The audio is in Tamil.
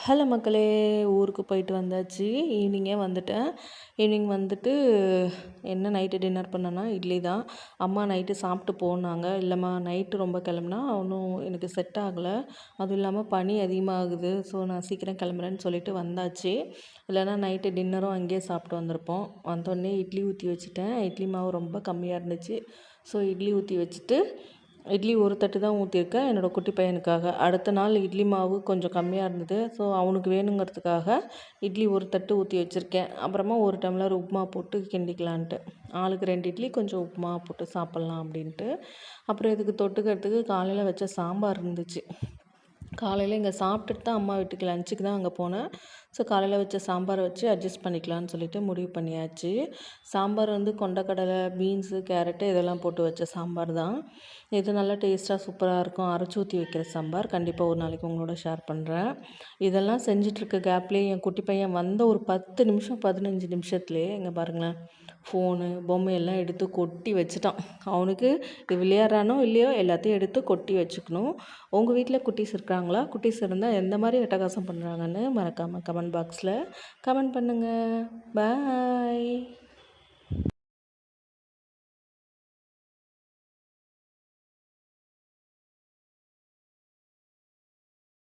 ஹலோ மக்களே, ஊருக்கு போயிட்டு வந்தாச்சு. ஈவினிங்கே வந்துட்டேன். ஈவினிங் வந்துட்டு என்ன நைட்டு டின்னர் பண்ணேன்னா இட்லி தான். அம்மா நைட்டு சாப்பிட்டு போனாங்க. இல்லைம்மா நைட்டு ரொம்ப கிளம்புனா ஒன்றும் எனக்கு செட் ஆகலை, அதுவும் இல்லாமல் பனி அதிகமாகுது, ஸோ நான் சீக்கிரம் கிளம்புறேன்னு சொல்லிட்டு வந்தாச்சு. இல்லைன்னா நைட்டு டின்னரும் அங்கேயே சாப்பிட்டு வந்திருப்போம். வந்தோடனே இட்லி ஊற்றி வச்சுட்டேன். இட்லி மாவு ரொம்ப கம்மியாக இருந்துச்சு, ஸோ இட்லி ஊற்றி வச்சுட்டு இட்லி ஒரு தட்டு தான் ஊற்றிருக்கேன் என்னோடய குட்டி பையனுக்காக. அடுத்த நாள் இட்லி மாவு கொஞ்சம் கம்மியாக இருந்தது, ஸோ அவனுக்கு வேணுங்கிறதுக்காக இட்லி ஒரு தட்டு ஊற்றி வச்சுருக்கேன். அப்புறமா ஒரு டம்ளர் உப்புமா போட்டு கிண்டிக்கலான்ட்டு, ஆளுக்கு 2 இட்லி கொஞ்சம் உப்புமா போட்டு சாப்பிட்லாம் அப்படின்ட்டு. அப்புறம் இதுக்கு தொட்டுக்கிறதுக்கு காலையில் வச்ச சாம்பார் இருந்துச்சு. காலையில் இங்கே சாப்பிட்டுட்டு தான் அம்மா வீட்டுக்கு லஞ்சுக்கு தான் அங்கே போனேன். ஸோ காலையில் வச்ச சாம்பாரை வச்சு அட்ஜஸ்ட் பண்ணிக்கலான்னு சொல்லிட்டு முடிவு பண்ணியாச்சு. சாம்பார் வந்து கொண்டக்கடலை, பீன்ஸு, கேரட்டு இதெல்லாம் போட்டு வச்ச சாம்பார் தான். இது நல்லா டேஸ்ட்டாக சூப்பராக இருக்கும். அரைச்சி ஊற்றி வைக்கிற சாம்பார். கண்டிப்பாக ஒரு நாளைக்கு உங்களோட ஷேர் பண்ணுறேன். இதெல்லாம் செஞ்சிட்ருக்க கேப்லேயே என் குட்டி பையன் வந்த ஒரு 10 நிமிஷம் 15 நிமிஷத்துலேயே இங்கே பாருங்களேன், ஃபோனு பொம்மையெல்லாம் எடுத்து கொட்டி வச்சுட்டான். அவனுக்கு இது விளையாடுறானோ இல்லையோ எல்லாத்தையும் எடுத்து கொட்டி வச்சுக்கணும். உங்கள் வீட்டில் குட்டீஸ் இருக்காங்களா? குட்டீஸ் இருந்தால் எந்த மாதிரி அட்டகாசம் பண்ணுறாங்கன்னு மறக்காமல் கமெண்ட் பாக்ஸில் கமெண்ட் பண்ணுங்கள். பாய்.